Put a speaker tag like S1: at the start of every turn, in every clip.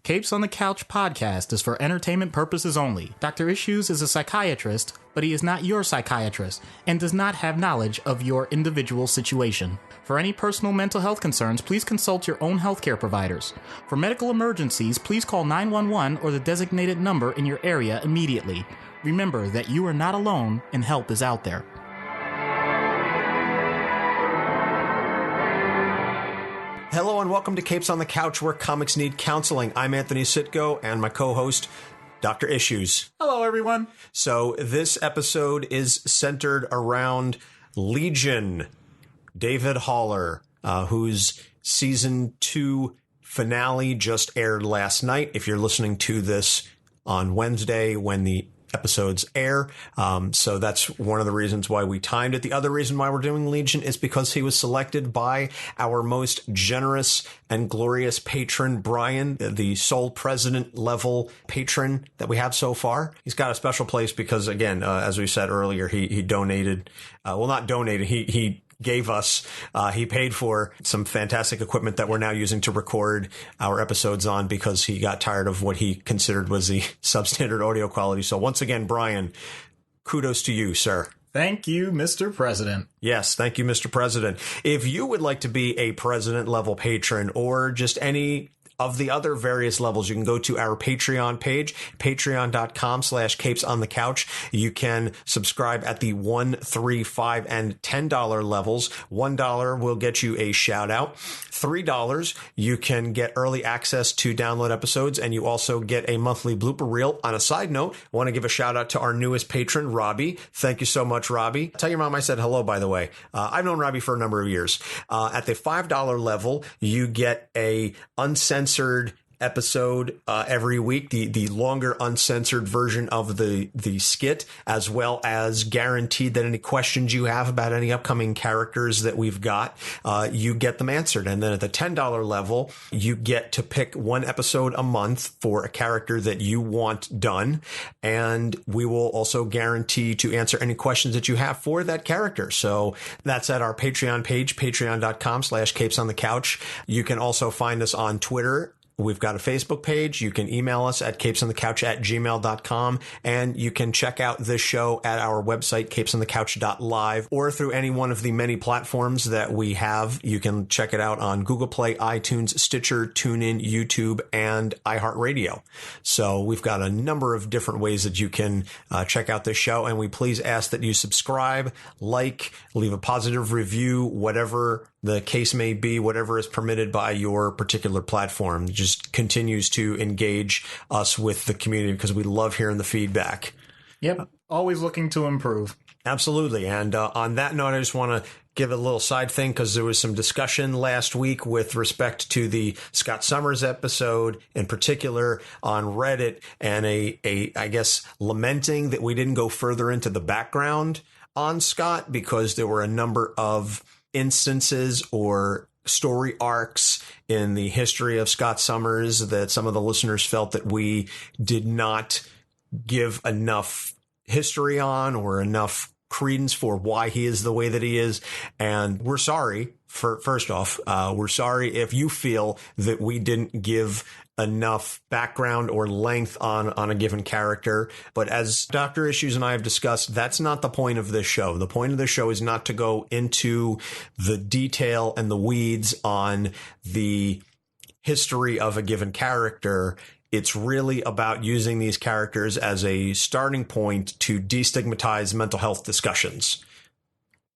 S1: Capes on the Couch podcast is for entertainment purposes only. Dr. Issues is a psychiatrist, but he is not your psychiatrist and does not have knowledge of your individual situation. For any personal mental health concerns, please consult your own healthcare providers. For medical emergencies, please call 911 or the designated number in your area immediately. Remember that you are not alone and help is out there.
S2: Hello and welcome to Capes on the Couch, where comics need counseling. I'm Anthony Sitko and my co-host, Dr. Issues.
S1: Hello, everyone.
S2: So this episode is centered around Legion, David Haller, whose season 2 finale just aired last night. If you're listening to this on Wednesday when the episodes air. So that's one of the reasons why we timed it. The other reason why we're doing Legion is because he was selected by our most generous and glorious patron, Brian, the sole president level patron that we have so far. He's got a special place because, again, as we said earlier, he donated, not donated, he gave us, he paid for some fantastic equipment that we're now using to record our episodes on because he got tired of what he considered was the substandard audio quality. So once again, Brian, kudos to you, sir.
S1: Thank you, Mr. President.
S2: Yes, thank you, Mr. President. If you would like to be a president level patron or just any of the other various levels, you can go to our Patreon page, patreon.com/capesonthecouch. You can subscribe at the $1, $3, $5, and $10 levels. $1 will get you a shout out. $3, you can get early access to download episodes, and you also get a monthly blooper reel. On a side note, I want to give a shout out to our newest patron, Robbie. Thank you so much, Robbie. Tell your mom I said hello, by the way. I've known Robbie for a number of years. At the $5 level, you get a uncensored episode every week, the longer uncensored version of the skit, as well as guaranteed that any questions you have about any upcoming characters that we've got, you get them answered. And then at the $10 level, you get to pick one episode a month for a character that you want done. And we will also guarantee to answer any questions that you have for that character. So that's at our Patreon page, patreon.com/capesonthecouch. You can also find us on Twitter. We've got a Facebook page. You can email us at capesonthecouch@gmail.com, and you can check out this show at our website, capesonthecouch.live, or through any one of the many platforms that we have. You can check it out on Google Play, iTunes, Stitcher, TuneIn, YouTube, and iHeartRadio. So we've got a number of different ways that you can check out this show, and we please ask that you subscribe, like, leave a positive review, whatever the case may be, whatever is permitted by your particular platform. It just continues to engage us with the community because we love hearing the feedback.
S1: Yep. Always looking to improve.
S2: Absolutely. And on that note, I just want to give a little side thing because there was some discussion last week with respect to the Scott Summers episode in particular on Reddit, and I guess lamenting that we didn't go further into the background on Scott because there were a number of instances or story arcs in the history of Scott Summers that some of the listeners felt that we did not give enough history on or enough credence for why he is the way that he is. And we're sorry first off, we're sorry if you feel that we didn't give enough background or length on a given character. But as Dr. Issues and I have discussed, that's not the point of this show. The point of this show is not to go into the detail and the weeds on the history of a given character. It's really about using these characters as a starting point to destigmatize mental health discussions.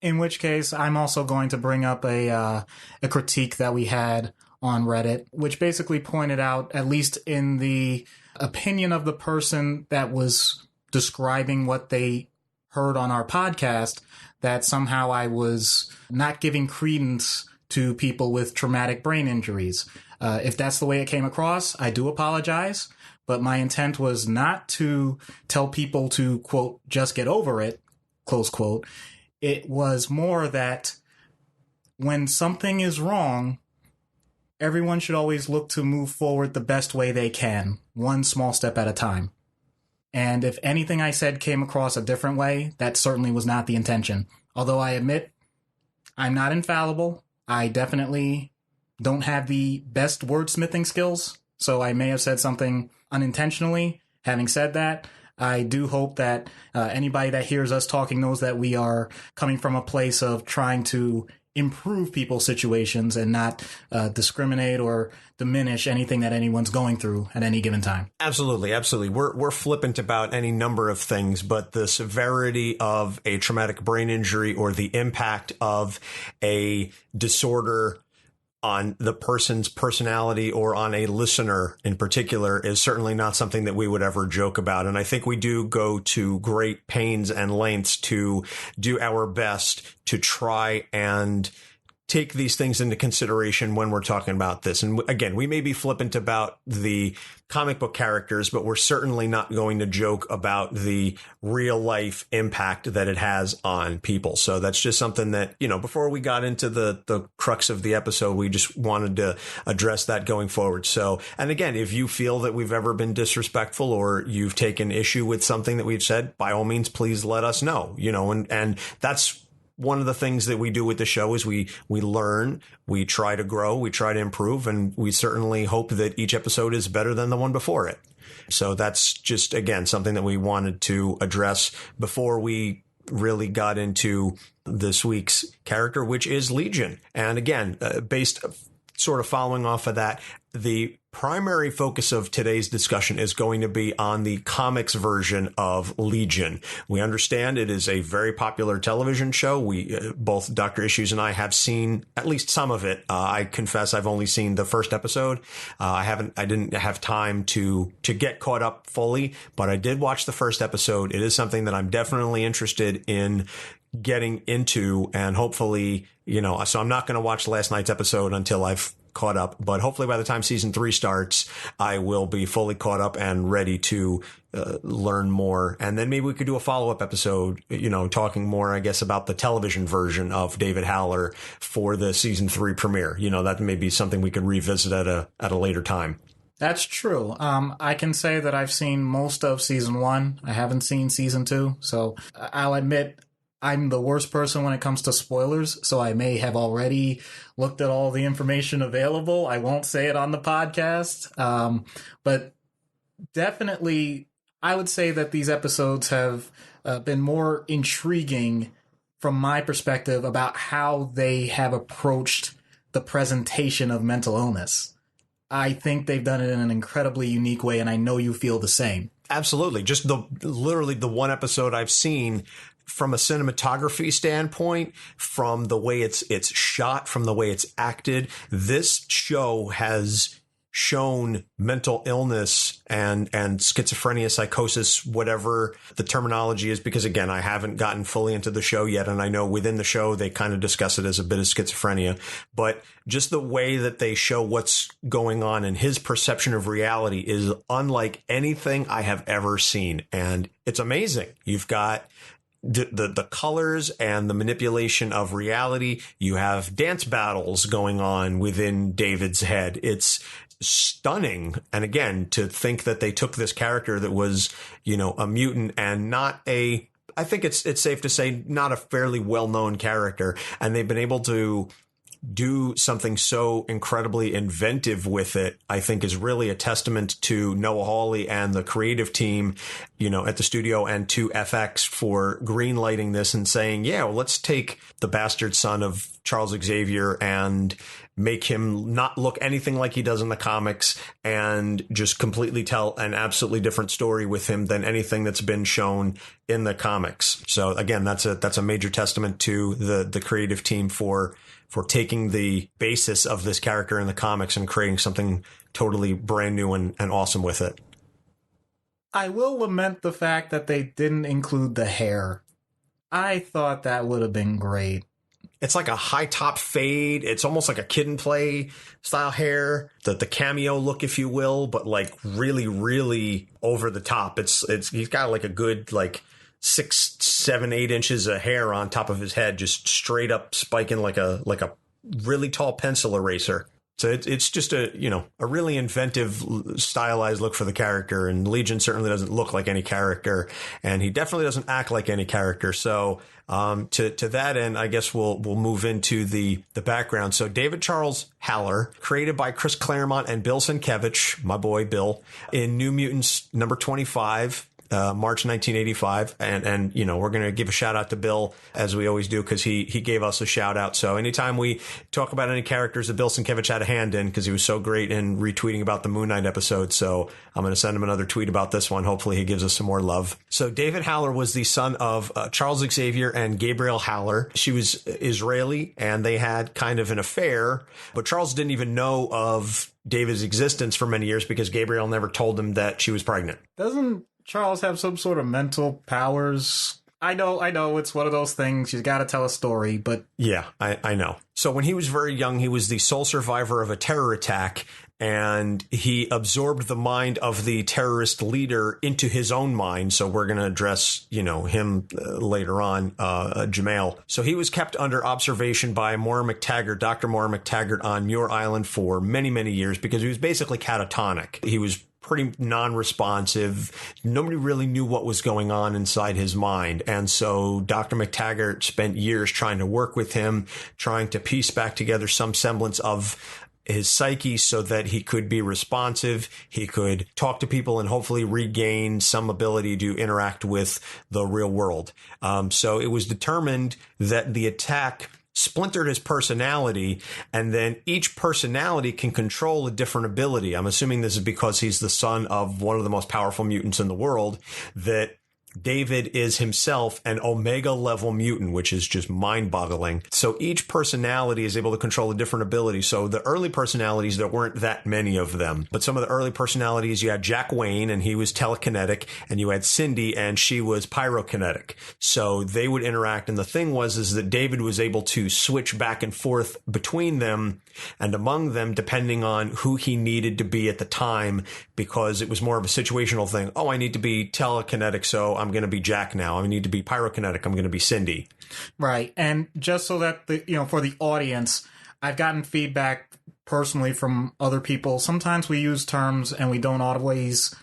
S1: In which case, I'm also going to bring up a critique that we had on Reddit, which basically pointed out, at least in the opinion of the person that was describing what they heard on our podcast, that somehow I was not giving credence to people with traumatic brain injuries. If that's the way it came across, I do apologize. But my intent was not to tell people to, quote, just get over it, close quote. It was more that when something is wrong, everyone should always look to move forward the best way they can, one small step at a time. And if anything I said came across a different way, that certainly was not the intention. Although I admit I'm not infallible. I definitely don't have the best wordsmithing skills. so I may have said something unintentionally. Having said that, I do hope that anybody that hears us talking knows that we are coming from a place of trying to improve people's situations and not discriminate or diminish anything that anyone's going through at any given time.
S2: Absolutely, absolutely. We're flippant about any number of things, but the severity of a traumatic brain injury or the impact of a disorder on the person's personality or on a listener in particular is certainly not something that we would ever joke about. And I think we do go to great pains and lengths to do our best to try and take these things into consideration when we're talking about this. And again, we may be flippant about the comic book characters, but we're certainly not going to joke about the real life impact that it has on people. So that's just something that, before we got into the crux of the episode, we just wanted to address that going forward. So, and again, if you feel that we've ever been disrespectful or you've taken issue with something that we've said, by all means, please let us know, and that's one of the things that we do with the show is we learn, we try to grow, we try to improve, and we certainly hope that each episode is better than the one before it. So that's just, again, something that we wanted to address before we really got into this week's character, which is Legion. And again, based sort of following off of that, the primary focus of today's discussion is going to be on the comics version of Legion. We understand it is a very popular television show. We both Dr. Issues and I have seen at least some of it. I confess I've only seen the first episode. I didn't have time to get caught up fully, but I did watch the first episode. It is something that I'm definitely interested in getting into, and hopefully, so I'm not going to watch last night's episode until I've caught up, but hopefully by the time season 3 starts, I will be fully caught up and ready to learn more. And then maybe we could do a follow-up episode, talking more, I guess, about the television version of David Haller for the season 3 premiere. That may be something we could revisit at a later time.
S1: That's true. I can say that I've seen most of season 1. I haven't seen season 2, so I'll admit I'm the worst person when it comes to spoilers, so I may have already looked at all the information available. I won't say it on the podcast, but definitely I would say that these episodes have been more intriguing from my perspective about how they have approached the presentation of mental illness. I think they've done it in an incredibly unique way, and I know you feel the same.
S2: Absolutely. Just literally the one episode I've seen, from a cinematography standpoint, from the way it's shot, from the way it's acted, this show has shown mental illness and schizophrenia, psychosis, whatever the terminology is, because again, I haven't gotten fully into the show yet, and I know within the show they kind of discuss it as a bit of schizophrenia, but just the way that they show what's going on and his perception of reality is unlike anything I have ever seen, and it's amazing. You've got the colors and the manipulation of reality. You have dance battles going on within David's head. It's stunning. And again, to think that they took this character that was, a mutant and not I think it's safe to say not a fairly well-known character, and they've been able to do something so incredibly inventive with it, I think is really a testament to Noah Hawley and the creative team, at the studio, and to FX for greenlighting this and saying, yeah, well, let's take the bastard son of Charles Xavier and make him not look anything like he does in the comics and just completely tell an absolutely different story with him than anything that's been shown in the comics. So again, that's a major testament to the creative team for taking the basis of this character in the comics and creating something totally brand new and awesome with it.
S1: I will lament the fact that they didn't include the hair. I thought that would have been great.
S2: It's like a high top fade. It's almost like a Kid and Play style hair, the cameo look, if you will, but like really, really over the top. He's got like a good 6, 7, 8 inches of hair on top of his head, just straight up spiking like a really tall pencil eraser. So it's just a really inventive, stylized look for the character. And Legion certainly doesn't look like any character, and he definitely doesn't act like any character. So to that end, I guess we'll move into the background. So David Charles Haller, created by Chris Claremont and Bill Sienkiewicz, my boy Bill, in New Mutants number 25. March 1985. And we're going to give a shout out to Bill, as we always do, because he gave us a shout out. So anytime we talk about any characters that Bill Sienkiewicz had a hand in, because he was so great in retweeting about the Moon Knight episode. So I'm going to send him another tweet about this one. Hopefully he gives us some more love. So David Haller was the son of Charles Xavier and Gabrielle Haller. She was Israeli, and they had kind of an affair, but Charles didn't even know of David's existence for many years because Gabrielle never told him that she was pregnant.
S1: Doesn't Charles have some sort of mental powers? I know, it's one of those things. You got to tell a story, but... Yeah,
S2: I know. So when he was very young, he was the sole survivor of a terror attack, and he absorbed the mind of the terrorist leader into his own mind. So we're going to address, him later on, Jamail. So he was kept under observation by Moira McTaggert, Dr. Moira McTaggert, on Muir Island for many, many years because he was basically catatonic. He was pretty non-responsive. Nobody really knew what was going on inside his mind. And so Dr. McTaggert spent years trying to work with him, trying to piece back together some semblance of his psyche so that he could be responsive, he could talk to people, and hopefully regain some ability to interact with the real world. So it was determined that the attack splintered his personality, and then each personality can control a different ability. I'm assuming this is because he's the son of one of the most powerful mutants in the world, that David is himself an Omega level mutant, which is just mind boggling. So each personality is able to control a different ability. So the early personalities, there weren't that many of them, but some of the early personalities, you had Jack Wayne, and he was telekinetic, and you had Cyndi, and she was pyrokinetic. So they would interact. And the thing is that David was able to switch back and forth between them and among them, depending on who he needed to be at the time, because it was more of a situational thing. Oh, I need to be telekinetic, so I'm going to be Jack now. I need to be pyrokinetic, I'm going to be Cyndi.
S1: Right. And just so that for the audience, I've gotten feedback personally from other people. Sometimes we use terms and we don't always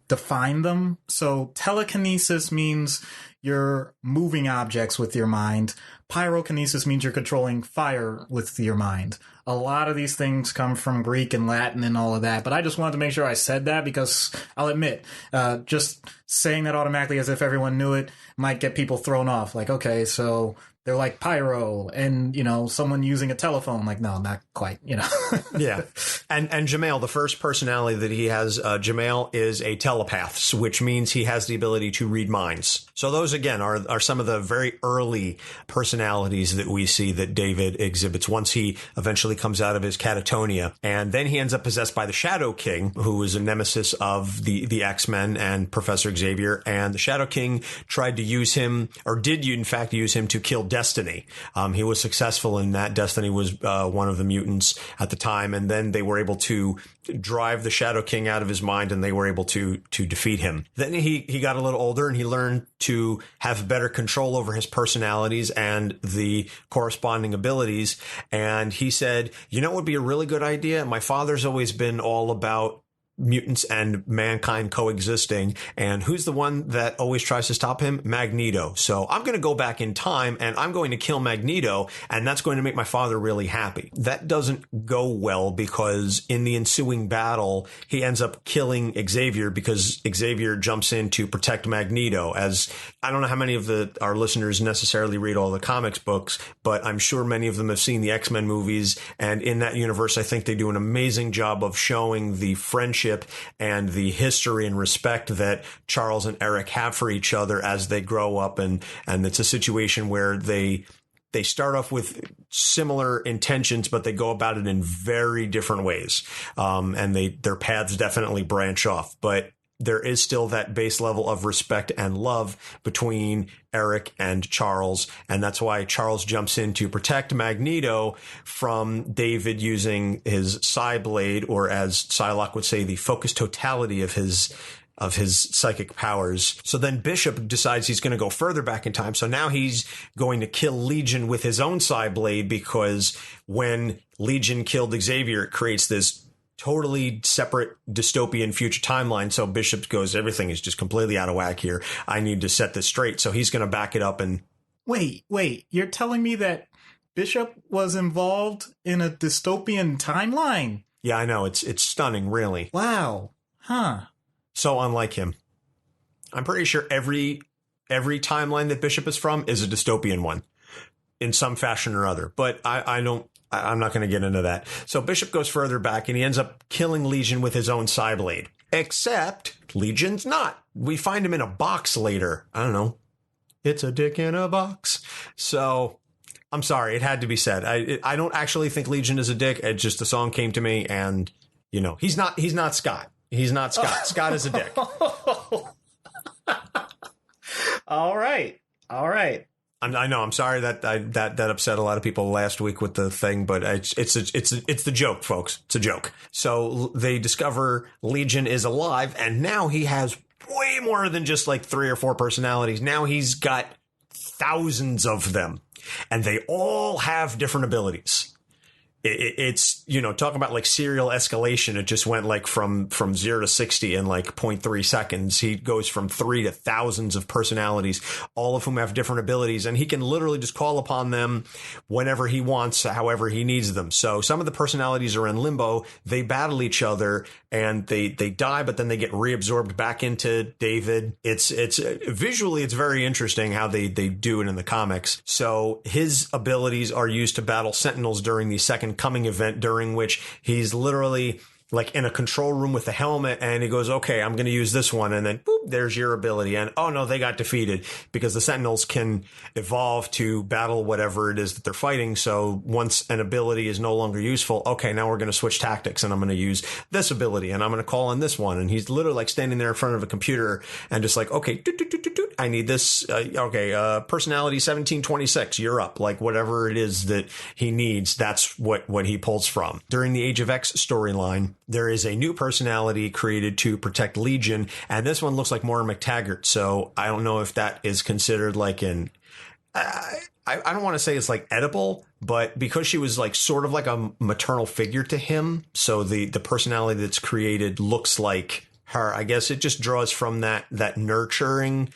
S1: define them. So telekinesis means you're moving objects with your mind. Pyrokinesis means you're controlling fire with your mind. A lot of these things come from Greek and Latin and all of that, but I just wanted to make sure I said that because I'll admit, just saying that automatically as if everyone knew it might get people thrown off. Like, okay, so they're like pyro and, someone using a telephone. Like, no, not quite,
S2: Yeah. And Jamail, the first personality that he has, Jamail is a telepath, which means he has the ability to read minds. So those, again, are some of the very early personalities that we see that David exhibits once he eventually comes out of his catatonia. And then he ends up possessed by the Shadow King, who is a nemesis of the X-Men and Professor Xavier. And the Shadow King tried to use him, or did in fact use him, to kill Destiny. He was successful in that. Destiny was one of the mutants at the time, and then they were able to drive the Shadow King out of his mind, and they were able to defeat him. Then he got a little older, and he learned to have better control over his personalities and the corresponding abilities. And he said, what would be a really good idea? My father's always been all about mutants and mankind coexisting. And who's the one that always tries to stop him? Magneto. So I'm going to go back in time and I'm going to kill Magneto, and that's going to make my father really happy. That doesn't go well because in the ensuing battle, he ends up killing Xavier because Xavier jumps in to protect Magneto. As I don't know how many of our listeners necessarily read all the comics books, but I'm sure many of them have seen the X-Men movies. And in that universe, I think they do an amazing job of showing the friendship and the history and respect that Charles and Eric have for each other as they grow up. And it's a situation where they start off with similar intentions, but they go about it in very different ways. And their paths definitely branch off, but there is still that base level of respect and love between Eric and Charles. And that's why Charles jumps in to protect Magneto from David using his psi-blade, or as Psylocke would say, the focused totality of his of his psychic powers. So then Bishop decides he's going to go further back in time. So now he's going to kill Legion with his own psi-blade, because when Legion killed Xavier, it creates this totally separate dystopian future timeline. So Bishop goes, everything is just completely out of whack here. I need to set this straight. So he's going to back it up and...
S1: Wait, you're telling me that Bishop was involved in a dystopian timeline?
S2: Yeah, I know. It's stunning, really.
S1: Wow. Huh.
S2: So unlike him. I'm pretty sure every timeline that Bishop is from is a dystopian one in some fashion or other. But I'm not going to get into that. So Bishop goes further back and he ends up killing Legion with his own psi-blade. Except Legion's not. We find him in a box later. I don't know. It's a dick in a box. So I'm sorry. It had to be said. I don't actually think Legion is a dick. It just, the song came to me and, you know, he's not Scott. He's not Scott. Scott is a dick.
S1: All right.
S2: I know. I'm sorry that upset a lot of people last week with the thing, but it's the joke, folks. It's a joke. So they discover Legion is alive, and now he has way more than just like 3 or 4 personalities. Now he's got thousands of them, and they all have different abilities. It's, you know, talk about like serial escalation. It just went like from 0 to 60 in like 0.3 seconds. He goes from 3 to thousands of personalities, all of whom have different abilities, and he can literally just call upon them whenever he wants, however he needs them. So some of the personalities are in limbo. They battle each other and they die, but then they get reabsorbed back into David. It's visually, it's very interesting how they do it in the comics. So his abilities are used to battle Sentinels during the Second Coming event, during which he's literally like in a control room with a helmet, and he goes, okay, I'm going to use this one. And then boop, there's your ability. And oh no, they got defeated, because the Sentinels can evolve to battle whatever it is that they're fighting. So once an ability is no longer useful, okay, now we're going to switch tactics, and I'm going to use this ability, and I'm going to call on this one. And he's literally like standing there in front of a computer and just like, okay, I need this. Personality 1726, you're up. Like whatever it is that he needs, that's what he pulls from. During the Age of X storyline, there is a new personality created to protect Legion, and this one looks like Moira McTaggert. So I don't know if that is considered like an... I don't want to say it's like edible, but because she was like sort of like a maternal figure to him, so the personality that's created looks like her. I guess it just draws from that nurturing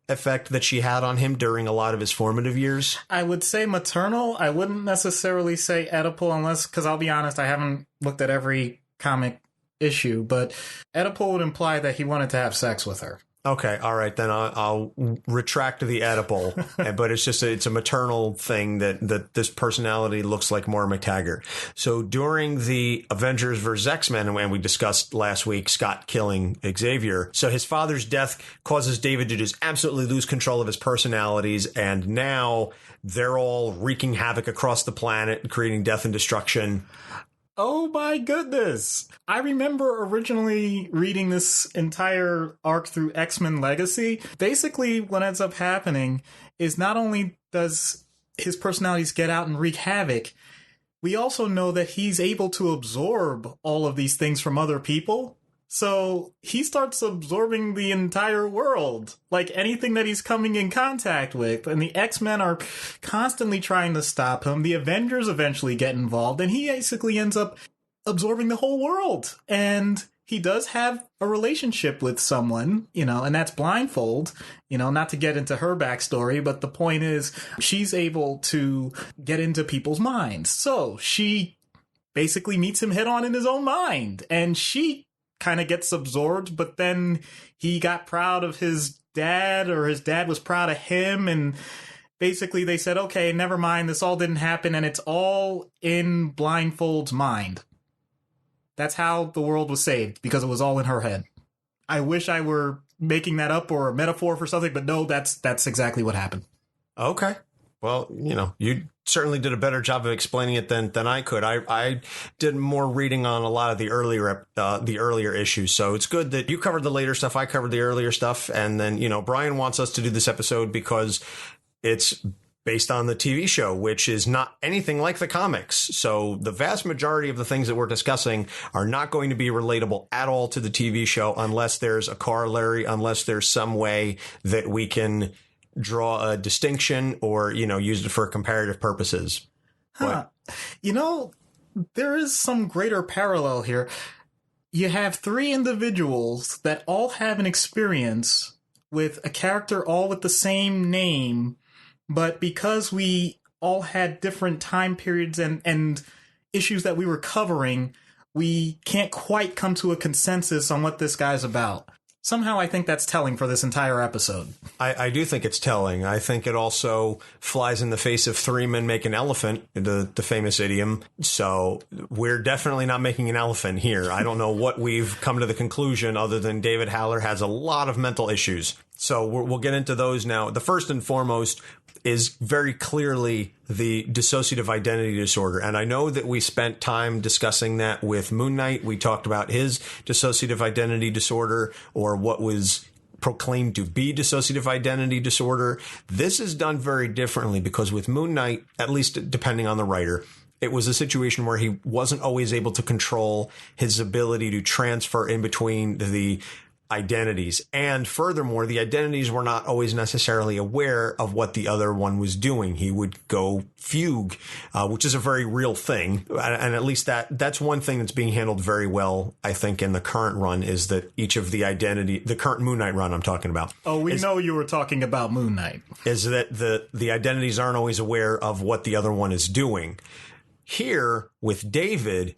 S2: effect that she had on him during a lot of his formative years.
S1: I would say maternal. I wouldn't necessarily say Oedipal, unless, because I'll be honest, I haven't looked at every comic issue, but Oedipal would imply that he wanted to have sex with her.
S2: Okay, all right, then I'll retract the Oedipal, but it's a maternal thing that this personality looks like Moira McTaggert. So during the Avengers vs. X-Men, and we discussed last week Scott killing Xavier, so his father's death causes David to just absolutely lose control of his personalities, and now they're all wreaking havoc across the planet and creating death and destruction.
S1: Oh my goodness. I remember originally reading this entire arc through X-Men Legacy. Basically, what ends up happening is not only does his personalities get out and wreak havoc, we also know that he's able to absorb all of these things from other people. So he starts absorbing the entire world, like anything that he's coming in contact with. And the X-Men are constantly trying to stop him. The Avengers eventually get involved, and he basically ends up absorbing the whole world. And he does have a relationship with someone, and that's Blindfold, not to get into her backstory, but the point is she's able to get into people's minds. So she basically meets him head on in his own mind, and she kind of gets absorbed, but then he got proud of his dad, or his dad was proud of him, and basically they said, okay, never mind, this all didn't happen, and it's all in Blindfold's mind. That's how the world was saved, because it was all in her head. I wish I were making that up or a metaphor for something, but no, that's exactly what happened.
S2: Okay. Well, you certainly did a better job of explaining it than I could. I did more reading on a lot of the earlier issues. So it's good that you covered the later stuff. I covered the earlier stuff. And then, Brian wants us to do this episode because it's based on the TV show, which is not anything like the comics. So the vast majority of the things that we're discussing are not going to be relatable at all to the TV show unless there's a corollary, unless there's some way that we can draw a distinction or, use it for comparative purposes.
S1: Huh. There is some greater parallel here. You have three individuals that all have an experience with a character all with the same name, but because we all had different time periods and issues that we were covering, we can't quite come to a consensus on what this guy's about. Somehow I think that's telling for this entire episode.
S2: I do think it's telling. I think it also flies in the face of three men make an elephant, the famous idiom. So we're definitely not making an elephant here. I don't know what we've come to the conclusion other than David Haller has a lot of mental issues. So we'll get into those now. The first and foremost is very clearly the dissociative identity disorder. And I know that we spent time discussing that with Moon Knight. We talked about his dissociative identity disorder, or what was proclaimed to be dissociative identity disorder. This is done very differently because with Moon Knight, at least depending on the writer, it was a situation where he wasn't always able to control his ability to transfer in between the identities. And furthermore, the identities were not always necessarily aware of what the other one was doing. He would go fugue, which is a very real thing. And at least that's one thing that's being handled very well, I think, in the current run, is that each of the current Moon Knight run I'm talking about.
S1: Oh, we know you were talking about Moon Knight.
S2: Is that the identities aren't always aware of what the other one is doing. Here, with David,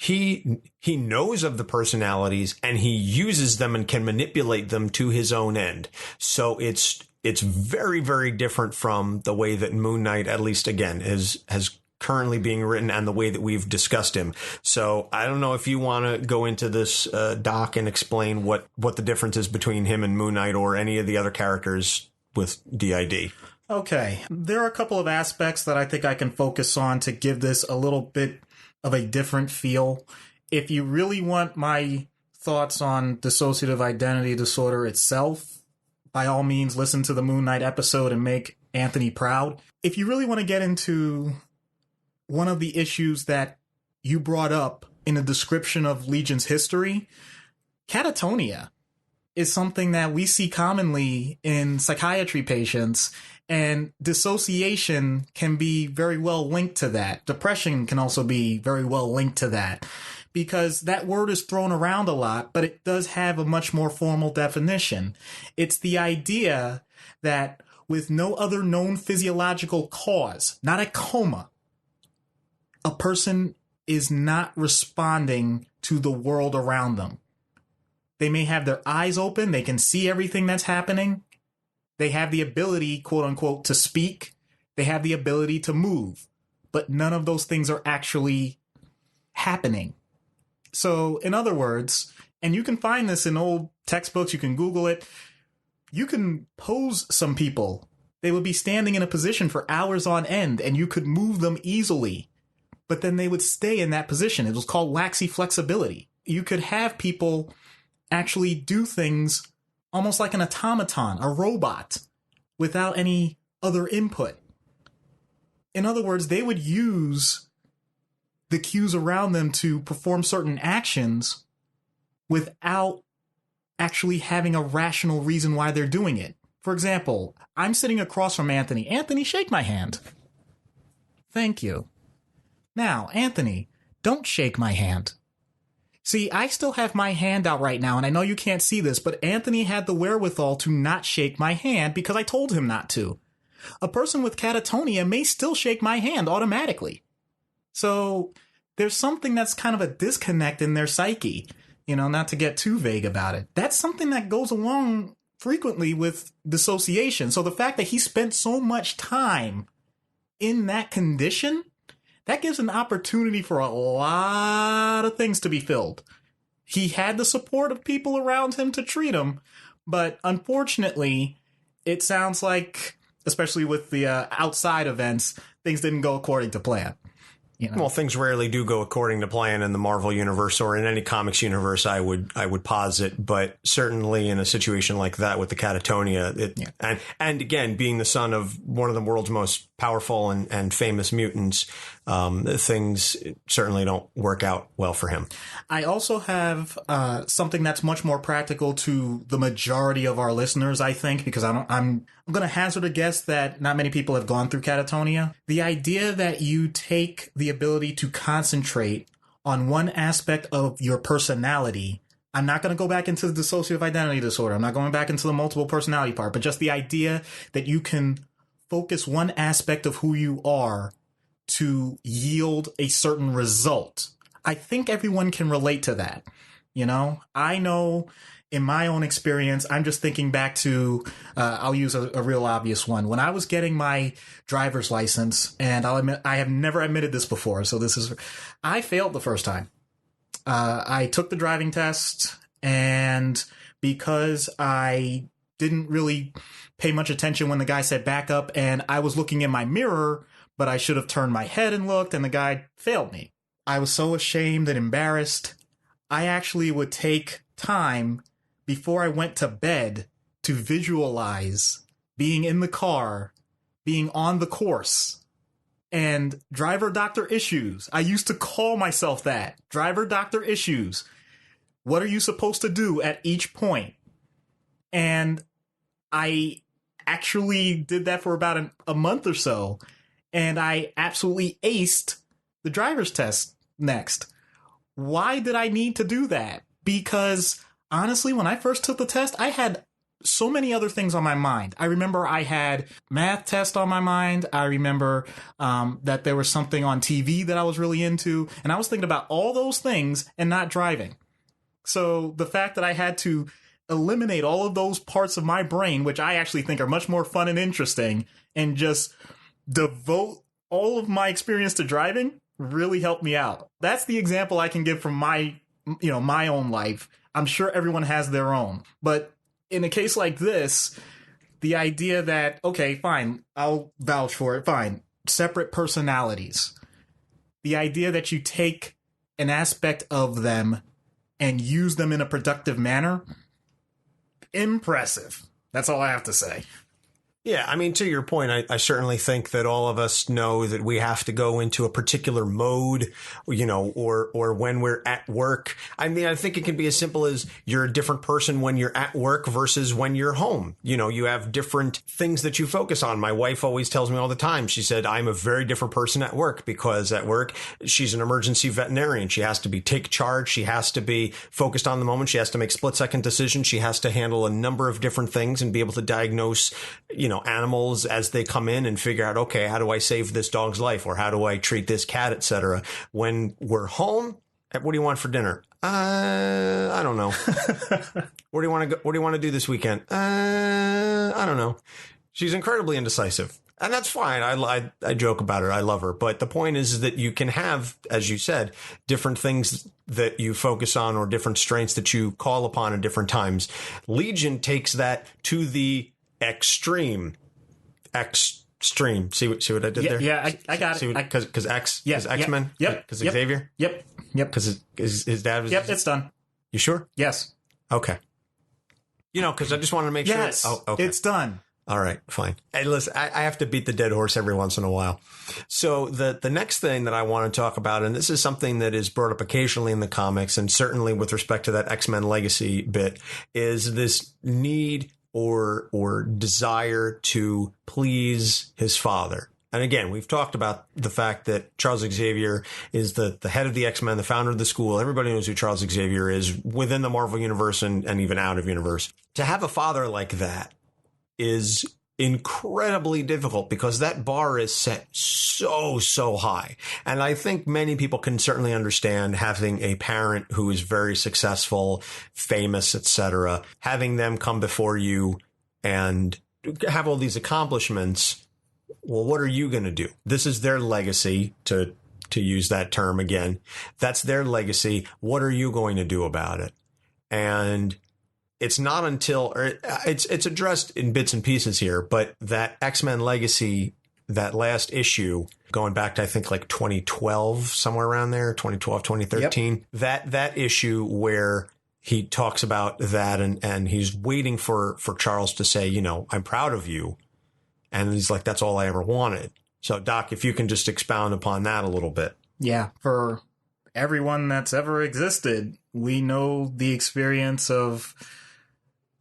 S2: he knows of the personalities and he uses them and can manipulate them to his own end. So it's very, very different from the way that Moon Knight, at least again, has currently being written and the way that we've discussed him. So I don't know if you want to go into this doc and explain what the difference is between him and Moon Knight or any of the other characters with DID.
S1: Okay. There are a couple of aspects that I think I can focus on to give this a little bit of a different feel. If you really want my thoughts on dissociative identity disorder itself, by all means, listen to the Moon Knight episode and make Anthony proud. If you really want to get into one of the issues that you brought up in a description of Legion's history, catatonia is something that we see commonly in psychiatry patients, and dissociation can be very well linked to that. Depression can also be very well linked to that, because that word is thrown around a lot, but it does have a much more formal definition. It's the idea that with no other known physiological cause, not a coma, a person is not responding to the world around them. They may have their eyes open, they can see everything that's happening. They have the ability, quote unquote, to speak. They have the ability to move, but none of those things are actually happening. So in other words, and you can find this in old textbooks, you can Google it, you can pose some people. They would be standing in a position for hours on end and you could move them easily, but then they would stay in that position. It was called laxy flexibility. You could have people actually do things almost like an automaton, a robot, without any other input. In other words, they would use the cues around them to perform certain actions without actually having a rational reason why they're doing it. For example, I'm sitting across from Anthony. Anthony, shake my hand. Thank you. Now, Anthony, don't shake my hand. See, I still have my hand out right now, and I know you can't see this, but Anthony had the wherewithal to not shake my hand because I told him not to. A person with catatonia may still shake my hand automatically. So there's something that's kind of a disconnect in their psyche, not to get too vague about it. That's something that goes along frequently with dissociation. So the fact that he spent so much time in that condition, that gives an opportunity for a lot of things to be filled. He had the support of people around him to treat him, but unfortunately, it sounds like, especially with the outside events, things didn't go according to plan. You know?
S2: Well, things rarely do go according to plan in the Marvel universe or in any comics universe, I would posit, but certainly in a situation like that with the catatonia, and again, being the son of one of the world's most powerful and famous mutants, things certainly don't work out well for him.
S1: I also have something that's much more practical to the majority of our listeners, I think, because I'm going to hazard a guess that not many people have gone through catatonia. The idea that you take the ability to concentrate on one aspect of your personality. I'm not going to go back into the dissociative identity disorder. I'm not going back into the multiple personality part, but just the idea that you can focus one aspect of who you are to yield a certain result. I think everyone can relate to that. You know, I know in my own experience, I'm just thinking back to, I'll use a real obvious one. When I was getting my driver's license, and I'll admit, I have never admitted this before, so I failed the first time. I took the driving test, and because I didn't really pay much attention when the guy said back up, and I was looking in my mirror, but I should have turned my head and looked, and the guy failed me. I was so ashamed and embarrassed. I actually would take time before I went to bed to visualize being in the car, being on the course, and driver doctor issues. I used to call myself that. Driver doctor issues. What are you supposed to do at each point? And I actually did that for about a month or so, and I absolutely aced the driver's test next. Why did I need to do that? Because honestly, when I first took the test, I had so many other things on my mind. I remember I had math test on my mind. I remember that there was something on TV that I was really into, and I was thinking about all those things and not driving. So the fact that I had to eliminate all of those parts of my brain, which I actually think are much more fun and interesting, and just devote all of my experience to driving really helped me out. That's the example I can give from my own life. I'm sure everyone has their own. But in a case like this, the idea that, okay, fine, I'll vouch for it, fine, separate personalities. The idea that you take an aspect of them and use them in a productive manner, impressive. That's all I have to say.
S2: Yeah, I mean, to your point, I certainly think that all of us know that we have to go into a particular mode, or when we're at work. I mean, I think it can be as simple as you're a different person when you're at work versus when you're home. You have different things that you focus on. My wife always tells me all the time, she said, I'm a very different person at work, because at work, she's an emergency veterinarian. She has to take charge. She has to be focused on the moment. She has to make split-second decisions. She has to handle a number of different things and be able to diagnose, animals as they come in and figure out, okay, how do I save this dog's life, or how do I treat this cat, etc. When we're home, what do you want for dinner? I don't know. Where do you want to go? What do you want to do this weekend? I don't know. She's incredibly indecisive, and that's fine. I joke about her. I love her. But the point is that you can have, as you said, different things that you focus on, or different strengths that you call upon at different times. Legion takes that to the extreme. See what I did there?
S1: Yeah, I got it.
S2: Because X-Men?
S1: Yep.
S2: Because Xavier?
S1: Yep.
S2: Because his dad was...
S1: Yep, it's done.
S2: You sure?
S1: Yes.
S2: Okay. Because I just wanted to make sure...
S1: Yes,
S2: okay.
S1: It's done.
S2: All right, fine. Hey, listen, I have to beat the dead horse every once in a while. So the next thing that I want to talk about, and this is something that is brought up occasionally in the comics, and certainly with respect to that X-Men Legacy bit, is this need or desire to please his father. And again, we've talked about the fact that Charles Xavier is the head of the X-Men, the founder of the school. Everybody knows who Charles Xavier is within the Marvel universe and even out of universe. To have a father like that is incredibly difficult, because that bar is set so high. And I think many people can certainly understand having a parent who is very successful, famous, etc., having them come before you and have all these accomplishments. Well, what are you going to do? This is their legacy, to use that term again. That's their legacy. What are you going to do about it? And it's not until, or it's addressed in bits and pieces here, but that X-Men Legacy that last issue, going back to, I think, like 2012, somewhere around there, 2012, 2013, that issue where he talks about that and he's waiting for Charles to say, you know, I'm proud of you. And he's like, that's all I ever wanted. So, Doc, if you can just expound upon that a little bit.
S1: Yeah, for everyone that's ever existed, we know the experience of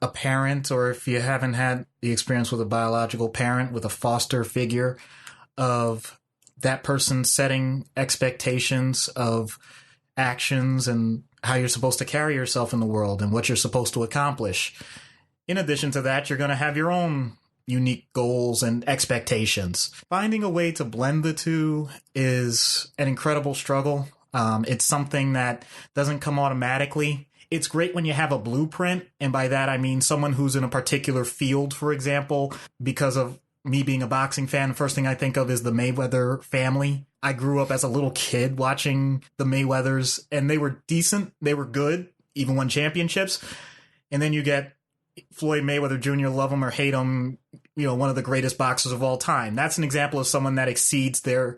S1: a parent, or if you haven't had the experience with a biological parent, with a foster figure, of that person setting expectations of actions and how you're supposed to carry yourself in the world and what you're supposed to accomplish. In addition to that, you're going to have your own unique goals and expectations. Finding a way to blend the two is an incredible struggle. It's something that doesn't come automatically. It's great when you have a blueprint, and by that I mean someone who's in a particular field, for example. Because of me being a boxing fan, the first thing I think of is the Mayweather family. I grew up as a little kid watching the Mayweathers, and they were decent, they were good, even won championships. And then you get Floyd Mayweather Jr., love him or hate him, you know, one of the greatest boxers of all time. That's an example of someone that exceeds their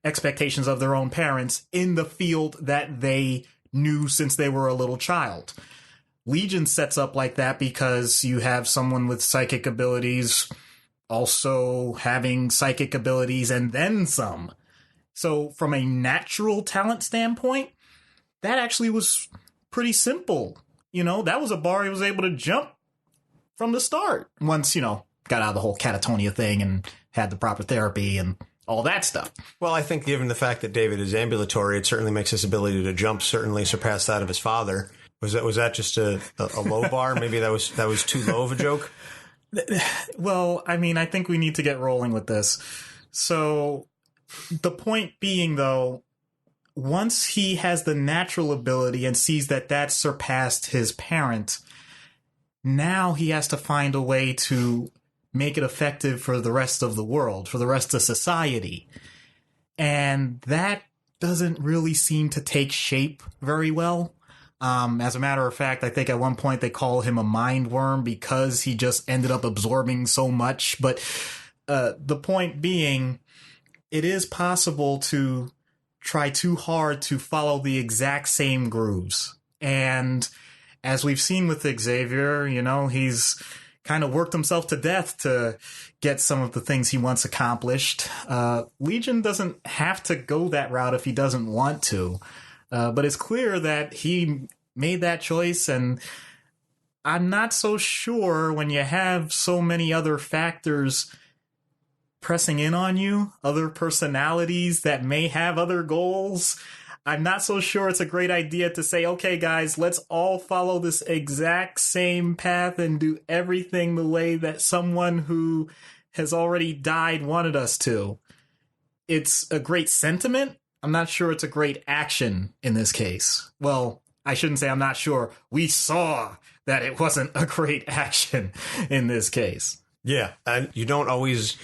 S1: expectations of their own parents in the field that they knew since they were a little child. Legion sets up like that because you have someone with psychic abilities also having psychic abilities and then some. So from a natural talent standpoint, that actually was pretty simple. You know, that was a bar he was able to jump from the start once, you know, got out of the whole catatonia thing and had the proper therapy and all that stuff.
S2: Well, I think given the fact that David is ambulatory, it certainly makes his ability to jump certainly surpass that of his father. Was that just a low bar? Maybe that was too low of a joke?
S1: Well, I mean, I think we need to get rolling with this. So the point being, though, once he has the natural ability and sees that surpassed his parent, now he has to find a way to make it effective for the rest of the world, for the rest of society. And that doesn't really seem to take shape very well. As a matter of fact, I think at one point they call him a mind worm because he just ended up absorbing so much. But the point being, it is possible to try too hard to follow the exact same grooves. And as we've seen with Xavier, you know, he's kind of worked himself to death to get some of the things he wants accomplished. Legion doesn't have to go that route if he doesn't want to. But it's clear that he made that choice, and I'm not so sure when you have so many other factors pressing in on you, other personalities that may have other goals. I'm not so sure it's a great idea to say, okay, guys, let's all follow this exact same path and do everything the way that someone who has already died wanted us to. It's a great sentiment. I'm not sure it's a great action in this case. Well, I shouldn't say I'm not sure. We saw that it wasn't a great action in this case.
S2: Yeah, and you don't always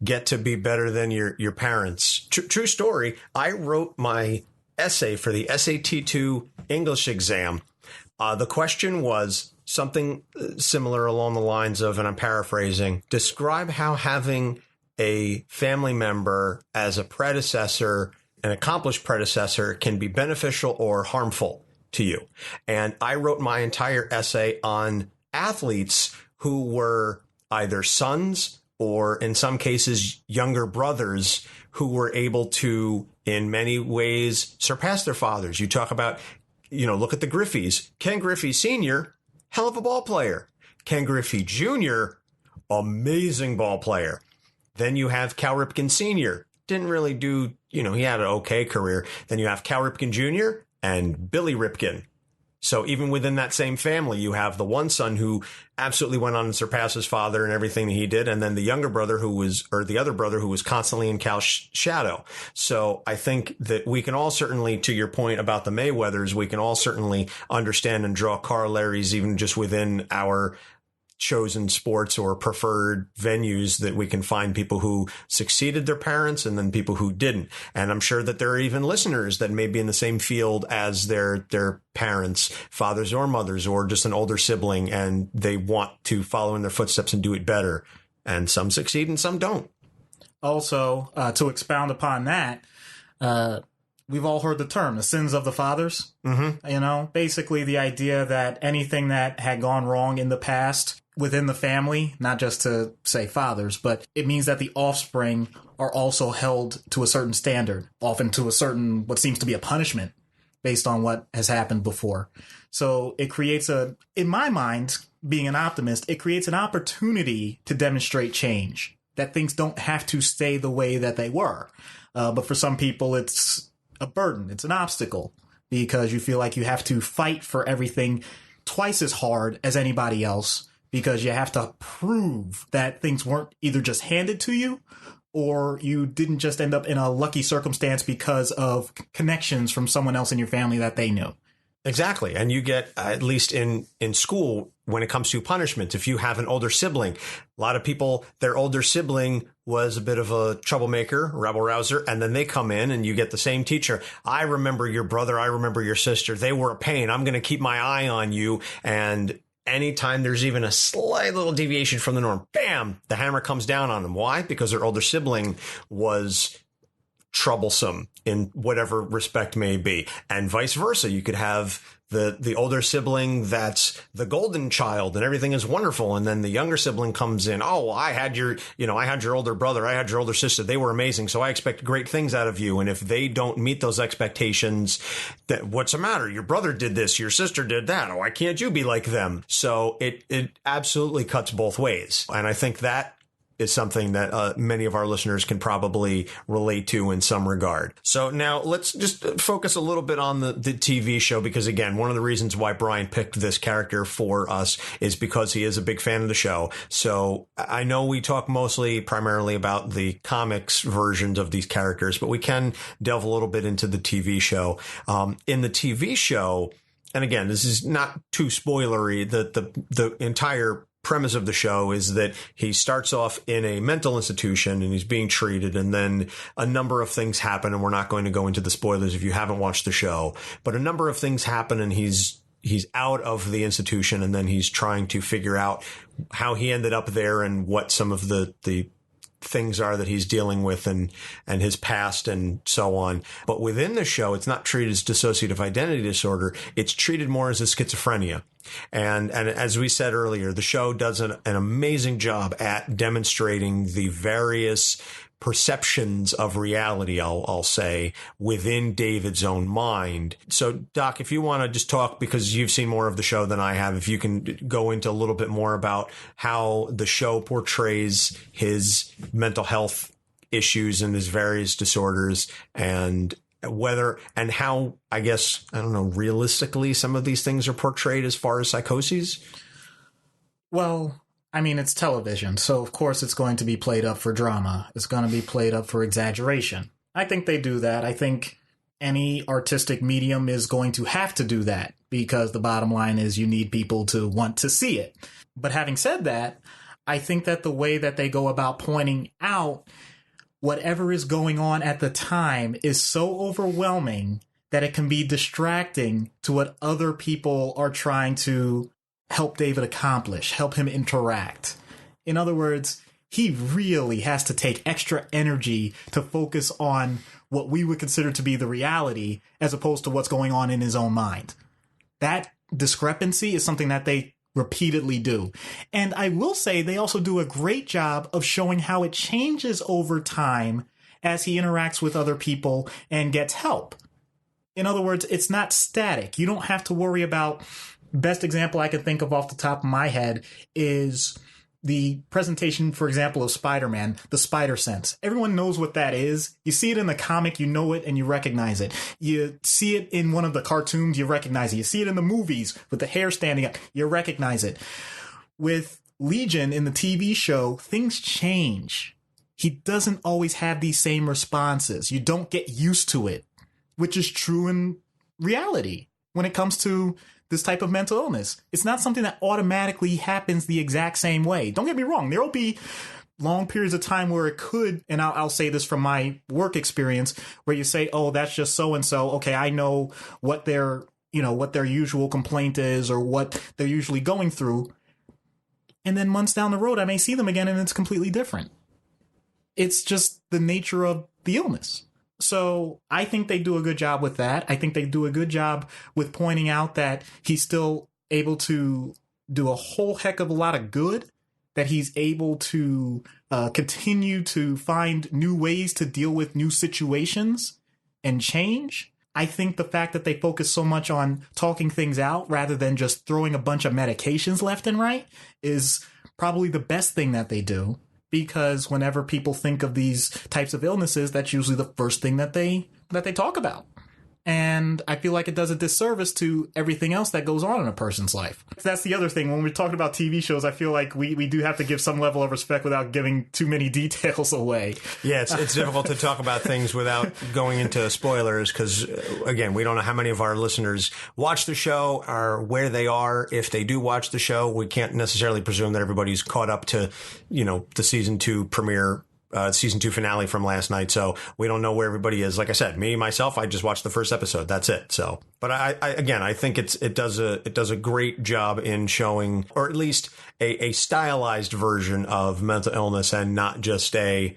S2: get to be better than your parents. True story. I wrote my essay for the SAT2 English exam. The question was something similar along the lines of, and I'm paraphrasing, describe how having a family member as a predecessor, an accomplished predecessor, can be beneficial or harmful to you. And I wrote my entire essay on athletes who were either sons or in some cases younger brothers who were able to, in many ways, surpass their fathers. You talk about, you know, look at the Griffeys. Ken Griffey Sr., hell of a ball player. Ken Griffey Jr., amazing ball player. Then you have Cal Ripken Sr., didn't really do, you know, he had an okay career. Then you have Cal Ripken Jr. and Billy Ripken. So even within that same family, you have the one son who absolutely went on and surpassed his father and everything that he did. And then the younger brother the other brother who was constantly in Cal's shadow. So I think that we can all certainly, to your point about the Mayweathers, we can all certainly understand and draw corollaries even just within our chosen sports or preferred venues, that we can find people who succeeded their parents and then people who didn't. And I'm sure that there are even listeners that may be in the same field as their parents, fathers or mothers, or just an older sibling, and they want to follow in their footsteps and do it better. And some succeed and some don't.
S1: Also, to expound upon that, we've all heard the term, the sins of the fathers.
S2: Mm-hmm.
S1: You know, basically the idea that anything that had gone wrong in the past within the family, not just to say fathers, but it means that the offspring are also held to a certain standard, often to a certain, what seems to be a punishment based on what has happened before. So it creates in my mind, being an optimist, it creates an opportunity to demonstrate change, that things don't have to stay the way that they were. But for some people, it's a burden. It's an obstacle because you feel like you have to fight for everything twice as hard as anybody else because you have to prove that things weren't either just handed to you or you didn't just end up in a lucky circumstance because of connections from someone else in your family that they knew.
S2: Exactly. And you get, at least in school, when it comes to punishment, if you have an older sibling, a lot of people, their older sibling was a bit of a troublemaker, rebel rouser, and then they come in and you get the same teacher. I remember your brother. I remember your sister. They were a pain. I'm going to keep my eye on you. And anytime there's even a slight little deviation from the norm, bam, the hammer comes down on them. Why? Because their older sibling was troublesome in whatever respect may be, and vice versa. You could have the older sibling that's the golden child and everything is wonderful, and then the younger sibling comes in. Oh, well, I had your older brother, I had your older sister, they were amazing, so I expect great things out of you. And if they don't meet those expectations, that what's the matter? Your brother did this, your sister did that. Oh, why can't you be like them? So it absolutely cuts both ways, and I think that is something that many of our listeners can probably relate to in some regard. So now let's just focus a little bit on the TV show, because again, one of the reasons why Brian picked this character for us is because he is a big fan of the show. So I know we talk primarily about the comics versions of these characters, but we can delve a little bit into the TV show. In the TV show, and again, this is not too spoilery, the entire premise of the show is that he starts off in a mental institution and he's being treated, and then a number of things happen, and we're not going to go into the spoilers if you haven't watched the show, but a number of things happen and he's out of the institution, and then he's trying to figure out how he ended up there and what some of the things are that he's dealing with and his past and so on. But within the show, it's not treated as dissociative identity disorder. It's treated more as a schizophrenia. And as we said earlier, the show does an amazing job at demonstrating the various perceptions of reality, I'll say, within David's own mind. So, Doc, if you want to just talk, because you've seen more of the show than I have, if you can go into a little bit more about how the show portrays his mental health issues and his various disorders, and whether and how, I guess, I don't know, realistically some of these things are portrayed as far as psychoses?
S1: Well, I mean, it's television, so of course it's going to be played up for drama. It's going to be played up for exaggeration. I think they do that. I think any artistic medium is going to have to do that, because the bottom line is you need people to want to see it. But having said that, I think that the way that they go about pointing out whatever is going on at the time is so overwhelming that it can be distracting to what other people are trying to help David accomplish, help him interact. In other words, he really has to take extra energy to focus on what we would consider to be the reality as opposed to what's going on in his own mind. That discrepancy is something that they repeatedly do. And I will say they also do a great job of showing how it changes over time as he interacts with other people and gets help. In other words, it's not static. You don't have to worry about. Best example I can think of off the top of my head is the presentation, for example, of Spider-Man, the spider sense. Everyone knows what that is. You see it in the comic, you know it, and you recognize it. You see it in one of the cartoons, you recognize it. You see it in the movies with the hair standing up, you recognize it. With Legion in the TV show, things change. He doesn't always have these same responses. You don't get used to it, which is true in reality when it comes to this type of mental illness. It's not something that automatically happens the exact same way. Don't get me wrong. There will be long periods of time where it could, and I'll say this from my work experience, where you say, oh, that's just so-and-so. Okay, I know what their usual complaint is or what they're usually going through. And then months down the road, I may see them again and it's completely different. It's just the nature of the illness. So I think they do a good job with that. I think they do a good job with pointing out that he's still able to do a whole heck of a lot of good, that he's able to continue to find new ways to deal with new situations and change. I think the fact that they focus so much on talking things out rather than just throwing a bunch of medications left and right is probably the best thing that they do. Because whenever people think of these types of illnesses, that's usually the first thing that they talk about. And I feel like it does a disservice to everything else that goes on in a person's life. That's the other thing. When we're talking about TV shows, I feel like we do have to give some level of respect without giving too many details away.
S2: Yeah, it's difficult to talk about things without going into spoilers because, again, we don't know how many of our listeners watch the show or where they are. If they do watch the show, we can't necessarily presume that everybody's caught up to, the season 2 premiere. Season 2 finale from last night. So we don't know where everybody is. Like I said, myself, I just watched the first episode. That's it. So, but I think it does a great job in showing, or at least a stylized version of mental illness and not just a,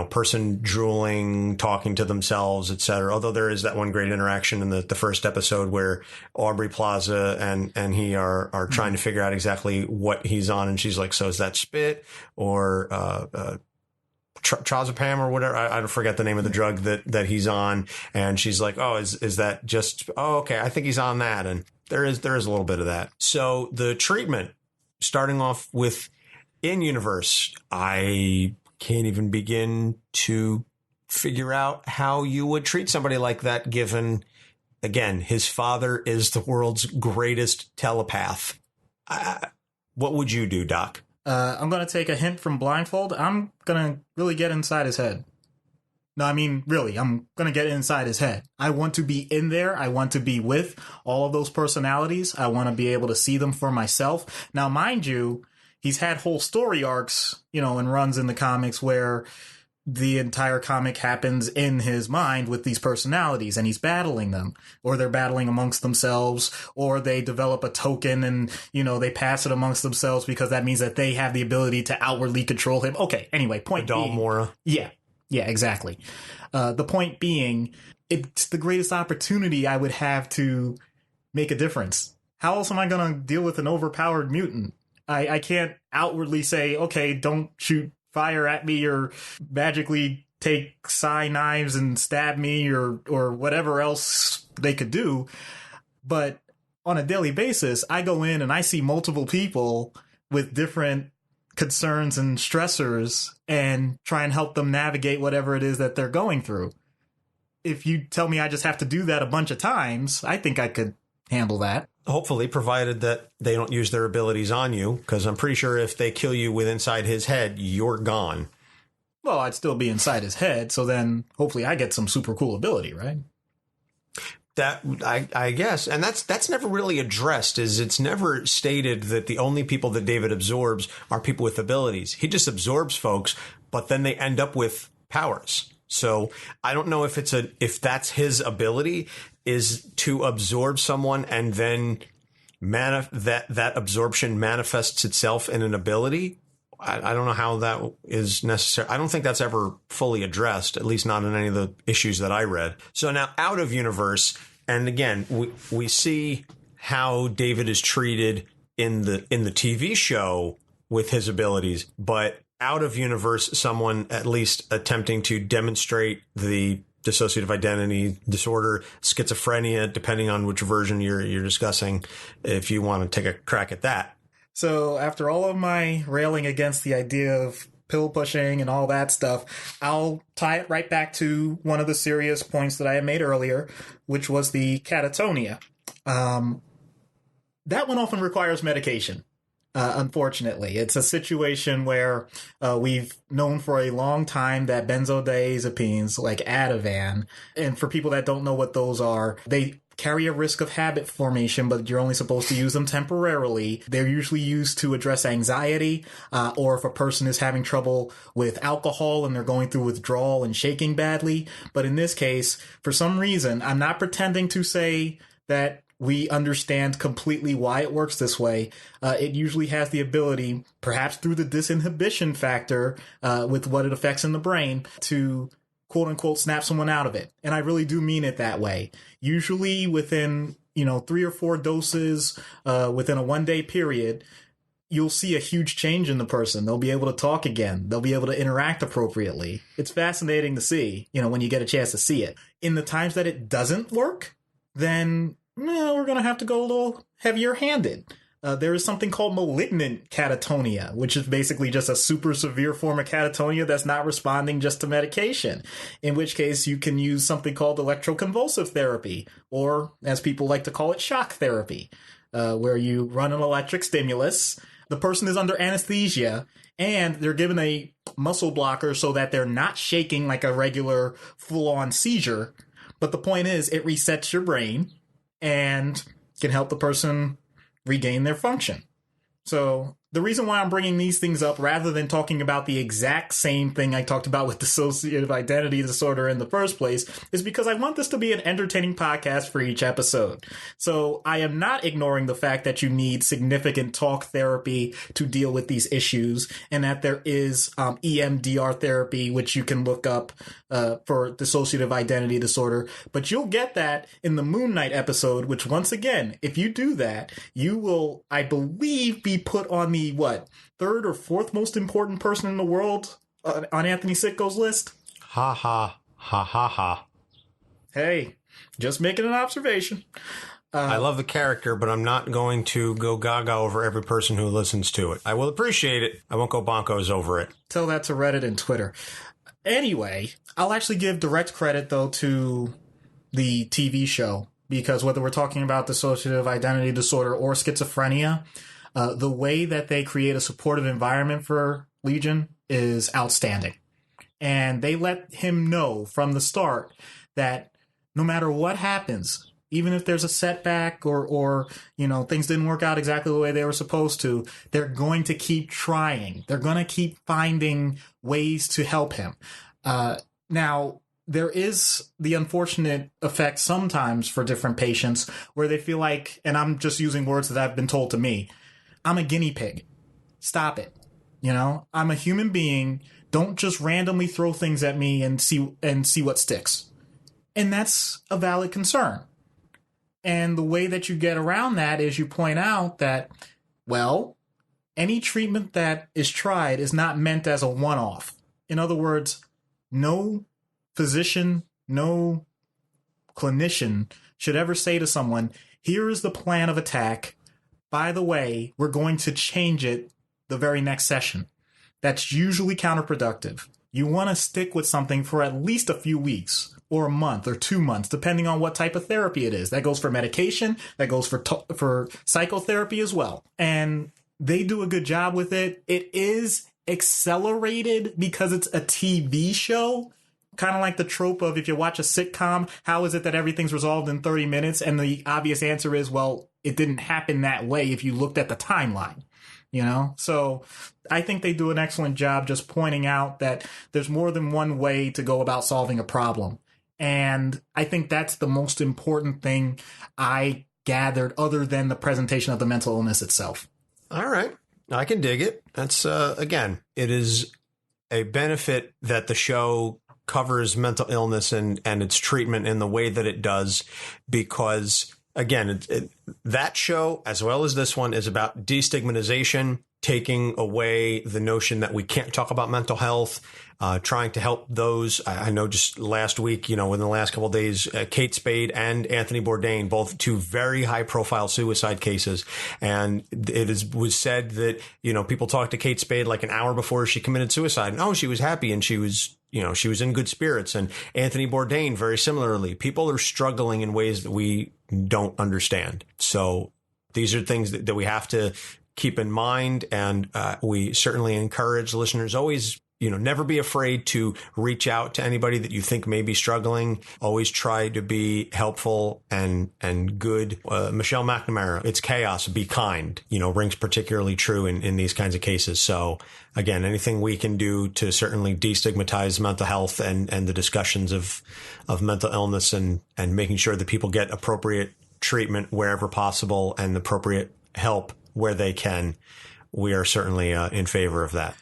S2: person drooling, talking to themselves, etc. Although there is that one great interaction in the first episode where Aubrey Plaza and he are trying to figure out exactly what he's on. And she's like, so is that spit or, trazepam or whatever. I forget the name of the drug that he's on. And she's like, oh, is that just, oh, okay. I think he's on that. And there is a little bit of that. So the treatment, starting off with in-universe, I can't even begin to figure out how you would treat somebody like that, given, again, his father is the world's greatest telepath. What would you do, Doc?
S1: I'm going to take a hint from Blindfold. I'm going to really get inside his head. No, I mean, really, I'm going to get inside his head. I want to be in there. I want to be with all of those personalities. I want to be able to see them for myself. Now, mind you, he's had whole story arcs, and runs in the comics where the entire comic happens in his mind with these personalities and he's battling them, or they're battling amongst themselves, or they develop a token and, they pass it amongst themselves because that means that they have the ability to outwardly control him. Okay. Anyway, point being.
S2: Moira.
S1: Yeah, exactly. The point being, it's the greatest opportunity I would have to make a difference. How else am I going to deal with an overpowered mutant? I can't outwardly say, okay, don't shoot fire at me or magically take psi knives and stab me or whatever else they could do. But on a daily basis, I go in and I see multiple people with different concerns and stressors and try and help them navigate whatever it is that they're going through. If you tell me I just have to do that a bunch of times, I think I could handle that.
S2: Hopefully, provided that they don't use their abilities on you, because I'm pretty sure if they kill you with inside his head, you're gone.
S1: Well, I'd still be inside his head, so then hopefully I get some super cool ability, right?
S2: That I guess, and that's never really addressed. Is it's never stated that the only people that David absorbs are people with abilities. He just absorbs folks, but then they end up with powers. So I don't know if that's his ability, is to absorb someone and then that absorption manifests itself in an ability. I don't know how that is necessary. I don't think that's ever fully addressed, at least not in any of the issues that I read. So now out of universe, and again, we see how David is treated in the TV show with his abilities, but out of universe, someone at least attempting to demonstrate the dissociative identity disorder, schizophrenia, depending on which version you're discussing, if you want to take a crack at that.
S1: So after all of my railing against the idea of pill pushing and all that stuff, I'll tie it right back to one of the serious points that I had made earlier, which was the catatonia. That one often requires medication. Unfortunately, it's a situation where we've known for a long time that benzodiazepines like Ativan, and for people that don't know what those are, they carry a risk of habit formation, but you're only supposed to use them temporarily. They're usually used to address anxiety, or if a person is having trouble with alcohol and they're going through withdrawal and shaking badly. But in this case, for some reason, I'm not pretending to say that we understand completely why it works this way. It usually has the ability, perhaps through the disinhibition factor with what it affects in the brain, to quote unquote snap someone out of it. And I really do mean it that way. Usually within, 3 or 4 doses within a 1-day period, you'll see a huge change in the person. They'll be able to talk again. They'll be able to interact appropriately. It's fascinating to see, when you get a chance to see it. In the times that it doesn't work, then we're going to have to go a little heavier handed. There is something called malignant catatonia, which is basically just a super severe form of catatonia that's not responding just to medication, in which case you can use something called electroconvulsive therapy, or as people like to call it, shock therapy, where you run an electric stimulus. The person is under anesthesia and they're given a muscle blocker so that they're not shaking like a regular full-on seizure. But the point is, it resets your brain and can help the person regain their function. So the reason why I'm bringing these things up rather than talking about the exact same thing I talked about with dissociative identity disorder in the first place is because I want this to be an entertaining podcast for each episode. So I am not ignoring the fact that you need significant talk therapy to deal with these issues, and that there is EMDR therapy, which you can look up for dissociative identity disorder. But you'll get that in the Moon Knight episode, which once again, if you do that, you will, I believe, be put on the 3rd or 4th most important person in the world on Anthony Sitko's list.
S2: Ha ha ha ha ha.
S1: Hey, just making an observation.
S2: I love the character, but I'm not going to go gaga over every person who listens to it. I will appreciate it. I won't go bonkos over it.
S1: Tell that to Reddit and Twitter. Anyway, I'll actually give direct credit, though, to the TV show, because whether we're talking about dissociative identity disorder or schizophrenia, the way that they create a supportive environment for Legion is outstanding. And they let him know from the start that no matter what happens, even if there's a setback or things didn't work out exactly the way they were supposed to, they're going to keep trying. They're going to keep finding ways to help him. Now, there is the unfortunate effect sometimes for different patients where they feel like, and I'm just using words that have been told to me, I'm a guinea pig. Stop it. I'm a human being. Don't just randomly throw things at me and see what sticks. And that's a valid concern. And the way that you get around that is you point out that, well, any treatment that is tried is not meant as a one-off. In other words, no physician, no clinician should ever say to someone, here is the plan of attack. By the way, we're going to change it the very next session. That's usually counterproductive. You want to stick with something for at least a few weeks or a month or 2 months, depending on what type of therapy it is. That goes for medication. That goes for psychotherapy as well. And they do a good job with it. It is accelerated because it's a TV show. Kind of like the trope of if you watch a sitcom, how is it that everything's resolved in 30 minutes? And the obvious answer is, well, it didn't happen that way if you looked at the timeline, So I think they do an excellent job just pointing out that there's more than one way to go about solving a problem. And I think that's the most important thing I gathered other than the presentation of the mental illness itself.
S2: All right. I can dig it. That's, again, it is a benefit that the show covers mental illness and its treatment in the way that it does, because, again, that show, as well as this one, is about destigmatization, taking away the notion that we can't talk about mental health, trying to help those. I know just last week, within the last couple of days, Kate Spade and Anthony Bourdain, both 2 very high profile suicide cases. And was said that, people talked to Kate Spade like an hour before she committed suicide. And, she was happy and she was in good spirits. And Anthony Bourdain, very similarly, people are struggling in ways that we don't understand. So these are things that we have to keep in mind. And we certainly encourage listeners always, never be afraid to reach out to anybody that you think may be struggling. Always try to be helpful and good. Michelle McNamara, it's chaos, be kind, rings particularly true in these kinds of cases. So again, anything we can do to certainly destigmatize mental health and the discussions of mental illness and making sure that people get appropriate treatment wherever possible and appropriate help where they can, we are certainly in favor of that.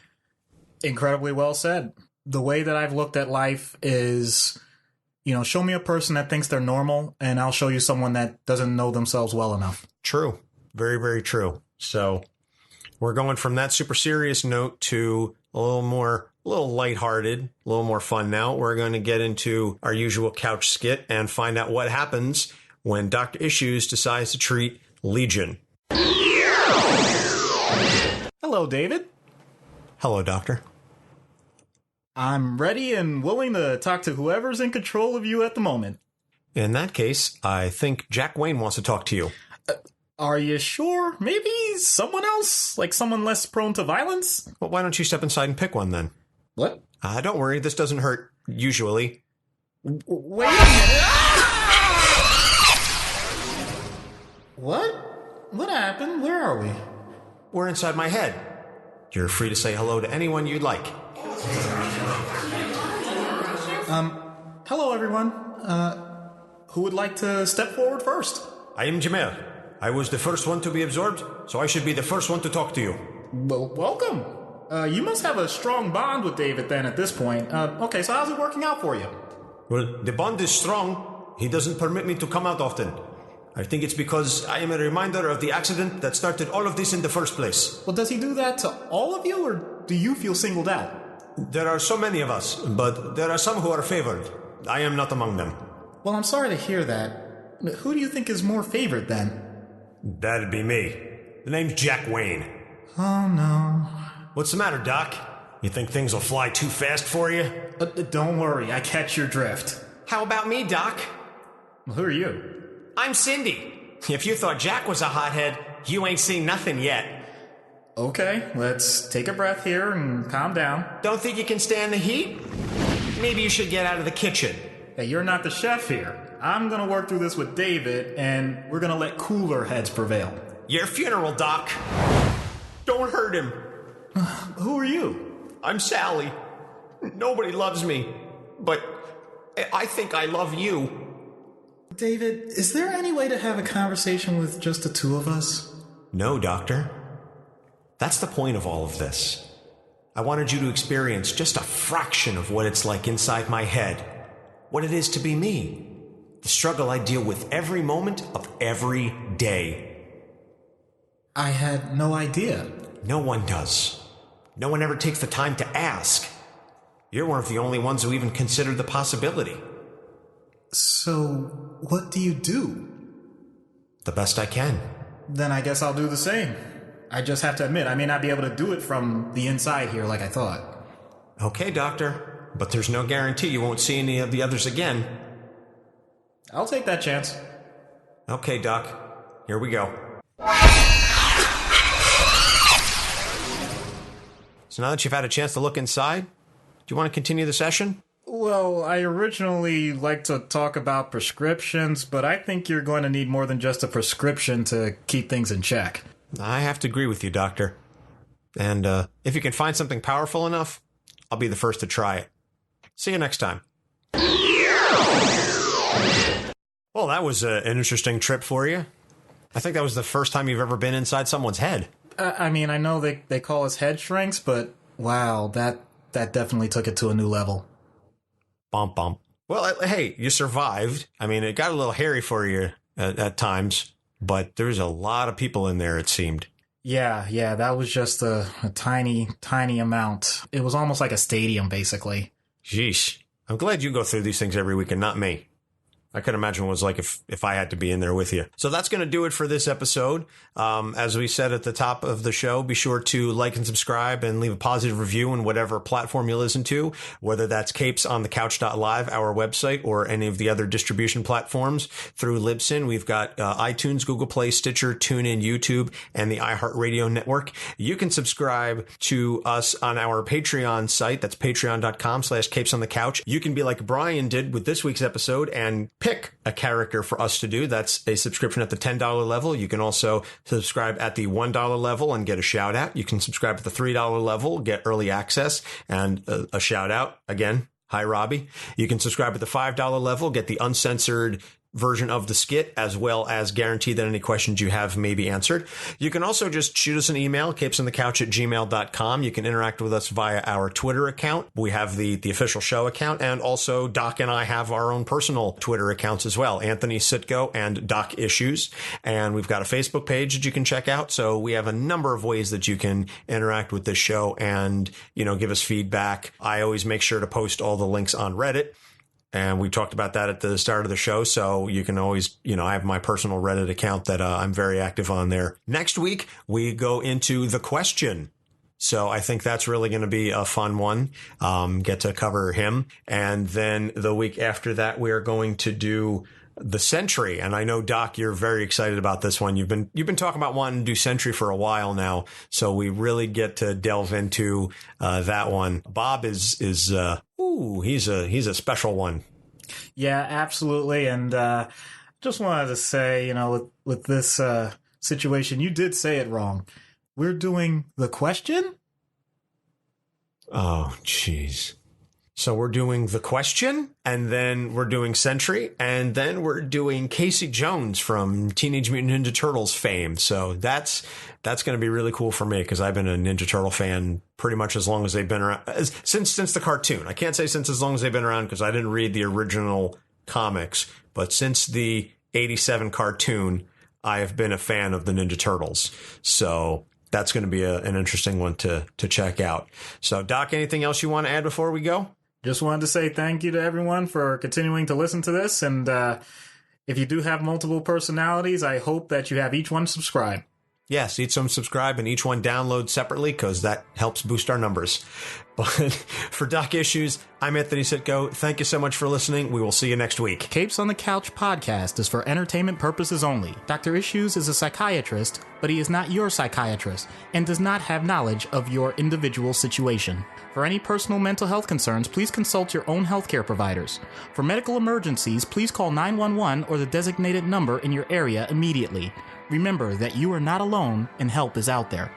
S1: Incredibly well said. The way that I've looked at life is, show me a person that thinks they're normal, and I'll show you someone that doesn't know themselves well enough.
S2: True. Very, very true. So we're going from that super serious note to a little lighthearted, a little more fun now. We're going to get into our usual couch skit and find out what happens when Dr. Issues decides to treat Legion.
S1: Hello, David.
S2: Hello, Doctor.
S1: I'm ready and willing to talk to whoever's in control of you at the moment.
S2: In that case, I think Jack Wayne wants to talk to you.
S1: Are you sure? Maybe someone else? Like someone less prone to violence?
S2: Well, why don't you step inside and pick one then?
S1: What?
S2: Don't worry, this doesn't hurt, usually.
S1: Wait a minute! What? What happened? Where are we?
S2: We're inside my head. You're free to say hello to anyone you'd like.
S1: Hello everyone. Who would like to step forward first?
S2: I am Jameer. I was the first one to be absorbed, so I should be the first one to talk to you.
S1: Well, welcome. You must have a strong bond with David then at this point. Okay, so how's it working out for you?
S2: Well, the bond is strong. He doesn't permit me to come out often. I think it's because I am a reminder of the accident that started all of this in the first place.
S1: Well, does he do that to all of you, or do you feel singled out?
S2: There are so many of us, but there are some who are favored. I am not among them.
S1: Well, I'm sorry to hear that. Who do you think is more favored then?
S2: That'd be me. The name's Jack Wayne.
S1: Oh, no.
S2: What's the matter, Doc? You think things will fly too fast for you?
S1: Don't worry, I catch your drift.
S2: How about me, Doc?
S1: Well, who are you?
S2: I'm Cyndi. If you thought Jack was a hothead, you ain't seen nothing yet.
S1: Okay, let's take a breath here and calm down.
S2: Don't think you can stand the heat? Maybe you should get out of the kitchen.
S1: Hey, you're not the chef here. I'm gonna work through this with David, and we're gonna let cooler heads prevail.
S2: Your funeral, Doc. Don't hurt him.
S1: Who are you?
S2: I'm Sally. Nobody loves me, but I think I love you.
S1: David, is there any way to have a conversation with just the two of us?
S2: No, Doctor. That's the point of all of this. I wanted you to experience just a fraction of what it's like inside my head. What it is to be me. The struggle I deal with every moment of every day.
S1: I had no idea.
S2: No one does. No one ever takes the time to ask. You're one of the only ones who even considered the possibility.
S1: So, what do you do?
S2: The best I can.
S1: Then I guess I'll do the same. I just have to admit, I may not be able to do it from the inside here like I thought.
S2: Okay, Doctor. But there's no guarantee you won't see any of the others again.
S1: I'll take that chance.
S2: Okay, Doc. Here we go. So now that you've had a chance to look inside, do you want to continue the session?
S1: Well, I originally liked to talk about prescriptions, but I think you're going to need more than just a prescription to keep things in check.
S2: I have to agree with you, Doctor. And if you can find something powerful enough, I'll be the first to try it. See you next time. Well, that was an interesting trip for you. I think that was the first time you've ever been inside someone's head.
S1: I mean, I know they call us head shrinks, but wow, that definitely took it to a new level.
S2: Bump, bump. Well, hey, you survived. I mean, it got a little hairy for you at times, but there's a lot of people in there, it seemed.
S1: Yeah, that was just a tiny, tiny amount. It was almost like a stadium, basically.
S2: Sheesh. I'm glad you go through these things every week and not me. I could imagine what it was like if I had to be in there with you. So that's going to do it for this episode. As we said at the top of the show, be sure to like and subscribe and leave a positive review on whatever platform you listen to, whether that's capesonthecouch.live, our website, or any of the other distribution platforms through Libsyn. We've got iTunes, Google Play, Stitcher, TuneIn, YouTube, and the iHeartRadio network. You can subscribe to us on our Patreon site. That's patreon.com/capesonthecouch. You can be like Brian did with this week's episode and pick a character for us to do. That's a subscription at the $10 level. You can also subscribe at the $1 level and get a shout out. You can subscribe at the $3 level, get early access and a shout out. Again, hi, Robbie. You can subscribe at the $5 level, get the uncensored version of the skit, as well as guarantee that any questions you have may be answered. You can also just shoot us an email, capesonthecouch@gmail.com. You can interact with us via our Twitter account. We have the official show account, and also Doc and I have our own personal Twitter accounts as well, Anthony Sitko and Doc Issues. And we've got a Facebook page that you can check out. So we have a number of ways that you can interact with this show and, give us feedback. I always make sure to post all the links on Reddit. And we talked about that at the start of the show. So you can always, I have my personal Reddit account that I'm very active on there. Next week, we go into the question. So I think that's really going to be a fun one. Get to cover him. And then the week after that, we are going to do the Sentry. And I know, Doc, you're very excited about this one. You've been talking about wanting to do Sentry for a while now. So we really get to delve into that one. Bob is he's a special one.
S1: Yeah, absolutely. And just wanted to say, with this situation, you did say it wrong. We're doing the question?
S2: Oh, jeez. So we're doing the question, and then we're doing Sentry, and then we're doing Casey Jones from Teenage Mutant Ninja Turtles fame. So that's going to be really cool for me, because I've been a Ninja Turtle fan pretty much as long as they've been around, since the cartoon. I can't say since as long as they've been around, because I didn't read the original comics, but since the 87 cartoon, I have been a fan of the Ninja Turtles. So that's going to be an interesting one to check out. So, Doc, anything else you want to add before we go?
S1: Just wanted to say thank you to everyone for continuing to listen to this. And if you do have multiple personalities, I hope that you have each one subscribe.
S2: Yes, each one subscribe and each one download separately, because that helps boost our numbers. But for Doc Issues, I'm Anthony Sitko. Thank you so much for listening. We will see you next week.
S1: Capes on the Couch podcast is for entertainment purposes only. Dr. Issues is a psychiatrist, but he is not your psychiatrist and does not have knowledge of your individual situation. For any personal mental health concerns, please consult your own healthcare providers. For medical emergencies, please call 911 or the designated number in your area immediately. Remember that you are not alone and help is out there.